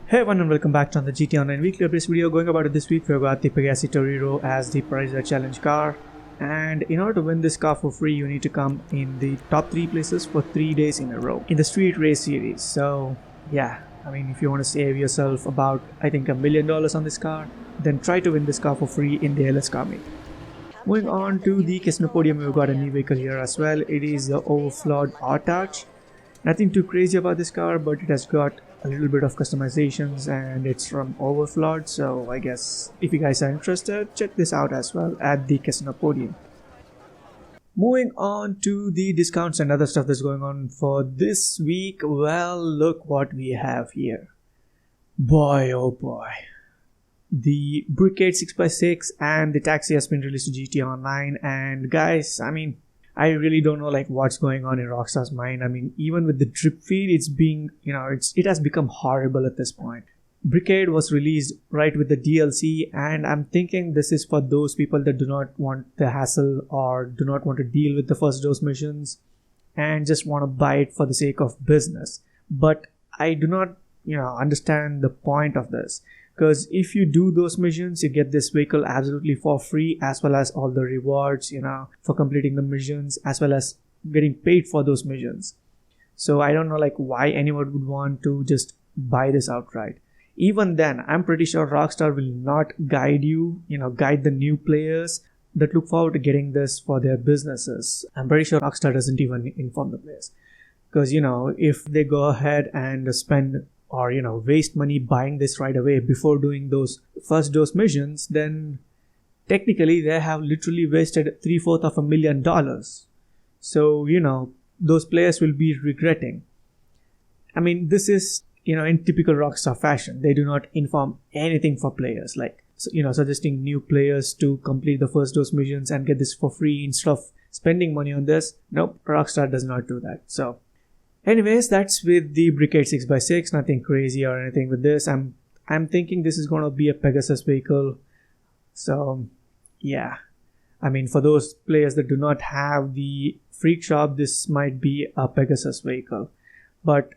Hey everyone and welcome back to the GT Online Weekly Updates video. Going about it this week, we've got the Pegassi Torero as the Prize Challenge car. And in order to win this car for free, you need to come in the top 3 places for 3 days in a row in the Street Race series. So yeah, if you want to save yourself about, I think, $1 million on this car, then try to win this car for free in the LS car meet. Moving on to the Casino Podium, we've got a new vehicle here as well. It is the Overflawed R-Touch. Nothing too crazy about this car, but it has got a little bit of customizations and it's from Overflawed, so I guess if you guys are interested, check this out as well at the Casino Podium. Moving on to the discounts and other stuff that's going on for this week, well, look what we have here. Boy oh boy. The Brigade 6x6 and the Taxi has been released to GT Online, and guys, I really don't know what's going on in Rockstar's mind. Even with the drip feed, it's being, it has become horrible at this point. Brigade was released right with the DLC, and I'm thinking this is for those people that do not want the hassle or do not want to deal with the first dose missions and just want to buy it for the sake of business. But I do not, understand the point of this. Because if you do those missions, you get this vehicle absolutely for free, as well as all the rewards, for completing the missions, as well as getting paid for those missions. So I don't know why anyone would want to just buy this outright. Even then, I'm pretty sure Rockstar will not guide you, guide the new players that look forward to getting this for their businesses. I'm pretty sure Rockstar doesn't even inform the players. Because, if they go ahead and spend or waste money buying this right away before doing those first dose missions, then technically they have literally wasted $750,000 of $1 million. So those players will be regretting. This is in typical Rockstar fashion. They do not inform anything for players, suggesting new players to complete the first dose missions and get this for free instead of spending money on this. Nope, Rockstar does not do that. So anyways, that's with the Brigade 6x6, nothing crazy or anything with this. I'm thinking this is going to be a Pegasus vehicle. So yeah, for those players that do not have the Freak Shop, this might be a Pegasus vehicle. But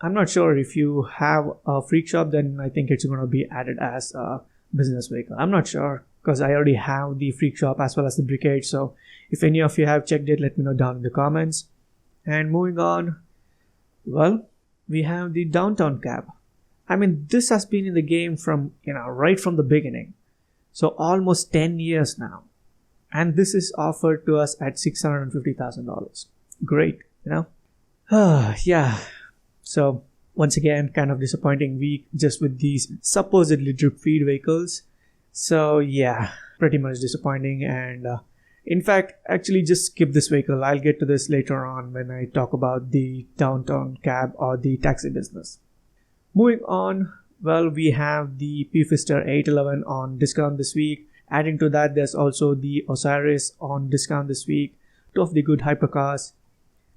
I'm not sure if you have a Freak Shop, then I think it's going to be added as a business vehicle. I'm not sure because I already have the Freak Shop as well as the Brigade. So if any of you have checked it, let me know down in the comments. And moving on, well, we have the Downtown Cab. This has been in the game from, right from the beginning. So almost 10 years now. And this is offered to us at $650,000. Great, yeah. So once again, kind of disappointing week just with these supposedly drip feed vehicles. So yeah, pretty much disappointing. And in fact, actually just skip this vehicle. I'll get to this later on when I talk about the Downtown Cab or the taxi business. Moving on, well, we have the P-Fister 811 on discount this week. Adding to that, there's also the Osiris on discount this week. 2 of the good hypercars.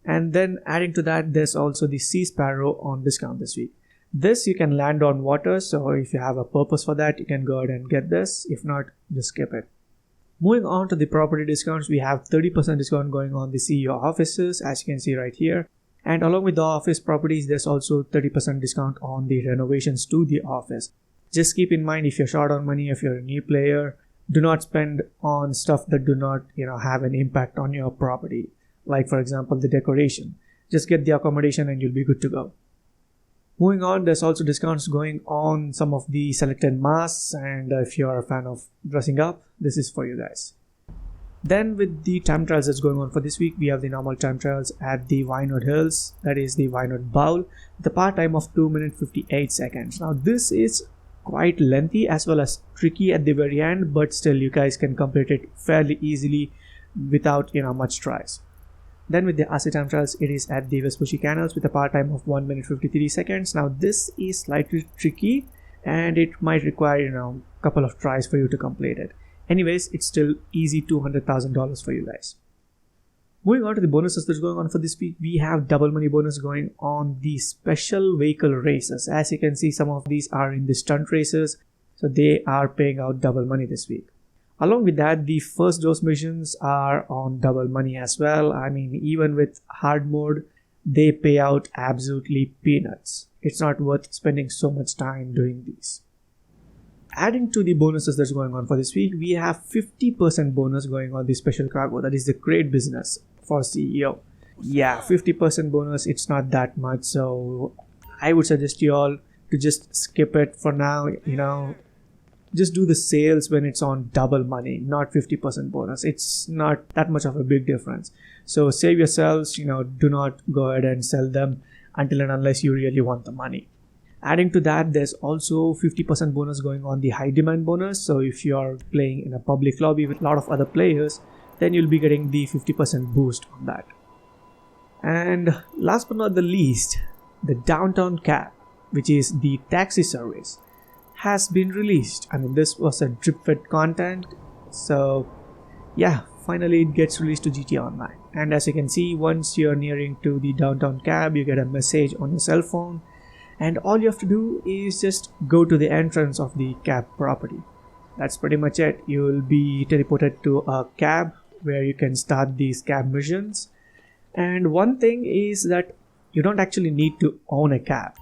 And then adding to that, there's also the Sea Sparrow on discount this week. This you can land on water, so if you have a purpose for that, you can go ahead and get this. If not, just skip it. Moving on to the property discounts, we have 30% discount going on the CEO offices, as you can see right here. And along with the office properties, there's also 30% discount on the renovations to the office. Just keep in mind, if you're short on money, if you're a new player, do not spend on stuff that do not, have an impact on your property. Like for example, the decoration. Just get the accommodation and you'll be good to go. Moving on, there's also discounts going on some of the selected masks, and if you're a fan of dressing up, this is for you guys. Then with the time trials that's going on for this week, we have the normal time trials at the Vinod Hills, that is the Vinod Bowl, with a part time of 2 minutes 58 seconds. Now this is quite lengthy as well as tricky at the very end, but still you guys can complete it fairly easily without much tries. Then with the RC time trials, it is at the Vespucci Canals with a part time of 1 minute 53 seconds. Now this is slightly tricky and it might require a couple of tries for you to complete it. Anyways, it's still easy $200,000 for you guys. Moving on to the bonuses that's going on for this week, we have double money bonus going on the special vehicle races. As you can see, some of these are in the stunt races, so they are paying out double money this week. Along with that, the first dose missions are on double money as well. Even with hard mode, they pay out absolutely peanuts. it's not worth spending so much time doing these. Adding to the bonuses that's going on for this week, we have 50% bonus going on the special cargo. That is the great business for CEO. Yeah, 50% bonus, it's not that much, so I would suggest you all to just skip it for now. Just do the sales when it's on double money, not 50% bonus. It's not that much of a big difference. So save yourselves, do not go ahead and sell them until and unless you really want the money. Adding to that, there's also 50% bonus going on the high demand bonus. So if you are playing in a public lobby with a lot of other players, then you'll be getting the 50% boost on that. And last but not the least, the downtown cab, which is the taxi service, has been released. This was a drip-fed content, so yeah, finally it gets released to GTA Online. And as you can see, once you're nearing to the downtown cab, you get a message on your cell phone, and all you have to do is just go to the entrance of the cab property. That's pretty much it. You will be teleported to a cab where you can start these cab missions. And one thing is that you don't actually need to own a cab,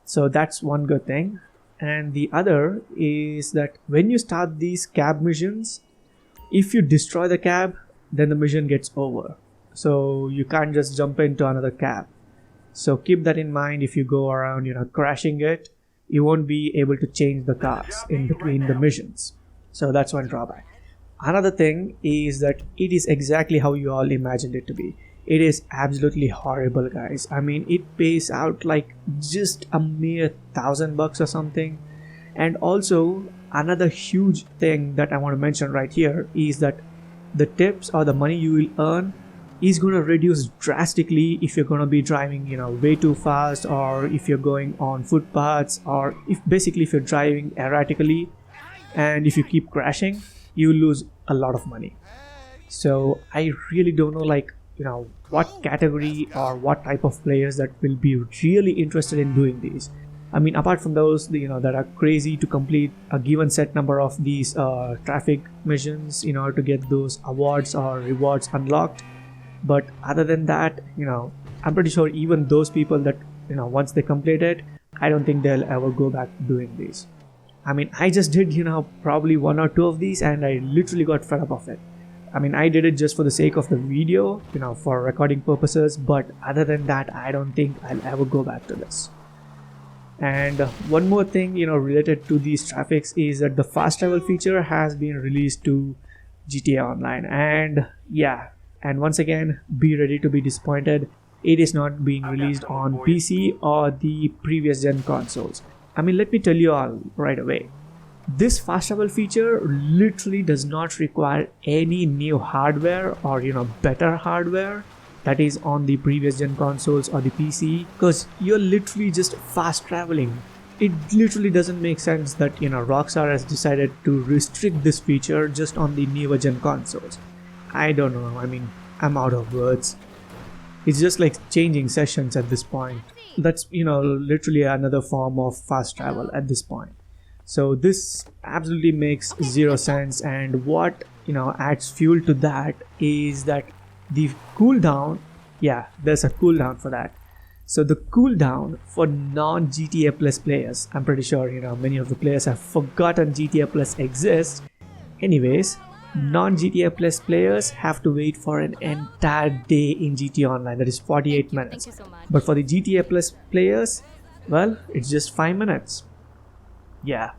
so that's one good thing. And the other is that when you start these cab missions, if you destroy the cab, then the mission gets over. So you can't just jump into another cab. So keep that in mind. If you go around, crashing it, you won't be able to change the cars in between the missions. So that's one drawback. Another thing is that it is exactly how you all imagined it to be. It is absolutely horrible, guys. It pays out like just a mere $1,000 or something. And also, another huge thing that I want to mention right here is that the tips or the money you will earn is going to reduce drastically if you're going to be driving, way too fast, or if you're going on footpaths, or if you're driving erratically, and if you keep crashing, you lose a lot of money. So I really don't know what category or what type of players that will be really interested in doing these. Apart from those that are crazy to complete a given set number of these traffic missions in order to get those awards or rewards unlocked. But other than that, I'm pretty sure even those people that once they complete it, I don't think they'll ever go back to doing these. I just did probably 1 or 2 of these, and I literally got fed up of it. I did it just for the sake of the video, for recording purposes, but other than that, I don't think I'll ever go back to this. And one more thing, related to these traffics is that the fast travel feature has been released to GTA Online. And yeah, and once again, be ready to be disappointed. It is not being released on PC or the previous gen consoles. Let me tell you all right away. This fast travel feature literally does not require any new hardware or better hardware that is on the previous gen consoles or the PC, because you're literally just fast traveling. It literally doesn't make sense that Rockstar has decided to restrict this feature just on the newer gen consoles. I don't know, I'm out of words. It's just like changing sessions at this point. That's literally another form of fast travel at this point. So this absolutely makes zero sense, and what adds fuel to that is that the cooldown, there's a cooldown for that. So the cooldown for non-GTA Plus players, I'm pretty sure many of the players have forgotten GTA Plus exists. Anyways, non-GTA Plus players have to wait for an entire day in GTA Online, that is 48 minutes. But for the GTA Plus players, well, it's just 5 minutes. Yeah,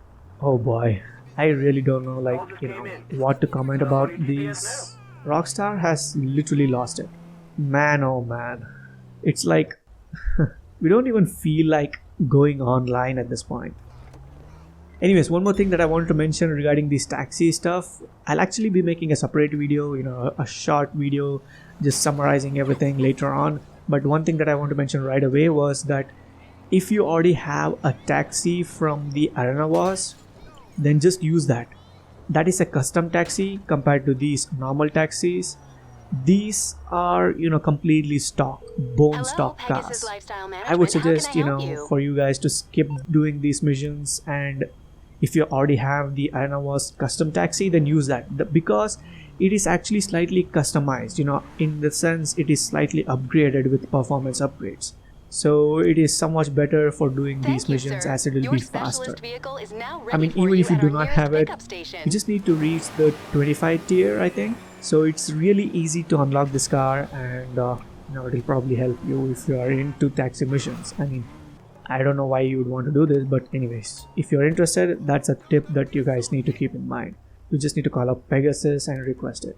oh boy, I really don't know what to comment about these. Rockstar has literally lost it. Man, oh man, it's like we don't even feel like going online at this point. Anyways, one more thing that I wanted to mention regarding this taxi stuff, I'll actually be making a separate video, a short video just summarizing everything later on. But one thing that I want to mention right away was that if you already have a taxi from the Arena Wars, then just use that. That is a custom taxi compared to these normal taxis. These are, completely stock, bone stock cars. I would suggest, for you guys to skip doing these missions, and if you already have the Arena Wars custom taxi, then use that, because it is actually slightly customized, in the sense it is slightly upgraded with performance upgrades. So it is so much better for doing these Thank you, missions sir. as it will Your be specialist faster. vehicle is now I ready mean, for even you if you at do our not nearest have it, pickup station. you just need to reach the 25 tier, I think. So it's really easy to unlock this car, and it'll probably help you if you are into taxi missions. I mean, I don't know why you would want to do this, but anyways, if you're interested, that's a tip that you guys need to keep in mind. You just need to call up Pegasus and request it.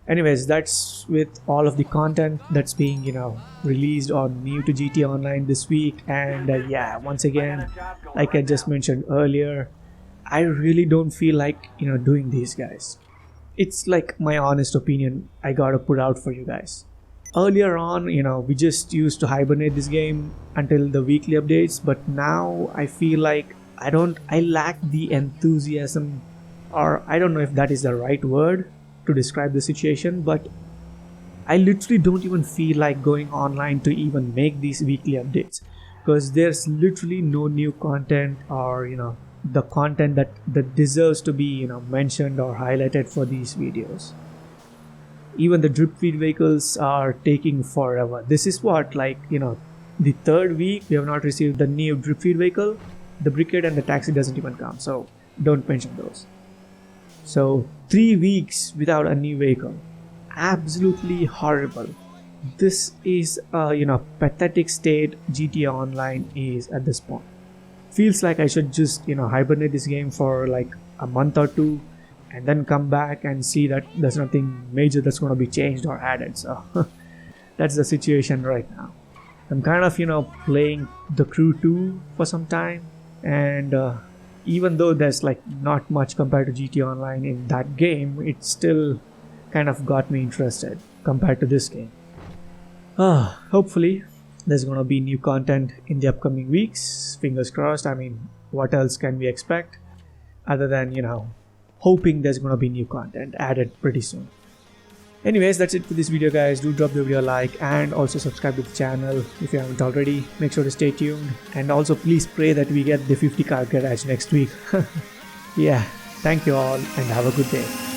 Anyways, that's with all of the content that's being released or new to GTA Online this week. And yeah, once again, like I just mentioned earlier, I really don't feel like doing these, guys. It's like my honest opinion I gotta put out for you guys. Earlier on, we just used to hibernate this game until the weekly updates, but now I feel like I lack the enthusiasm, or I don't know if that is the right word to describe the situation, but I literally don't even feel like going online to even make these weekly updates, because there's literally no new content, or the content that deserves to be mentioned or highlighted for these videos. Even the drip feed vehicles are taking forever. This is what, like, the third week we have not received the new drip feed vehicle. The brigade and the taxi doesn't even come, so don't mention those. So 3 weeks without a new vehicle, absolutely horrible. This is a pathetic state GTA Online is at this point. Feels like I should just hibernate this game for like a month or two, and then come back and see that there's nothing major that's going to be changed or added. So that's the situation right now. I'm kind of playing the Crew 2 for some time, and even though there's like not much compared to GTA Online in that game, it still kind of got me interested compared to this game. Hopefully there's gonna be new content in the upcoming weeks. Fingers crossed. I mean, what else can we expect other than hoping there's gonna be new content added pretty soon. Anyways, that's it for this video, guys. Do drop the video a like and also subscribe to the channel if you haven't already. Make sure to stay tuned, and also please pray that we get the 50 car garage next week. Yeah, thank you all and have a good day.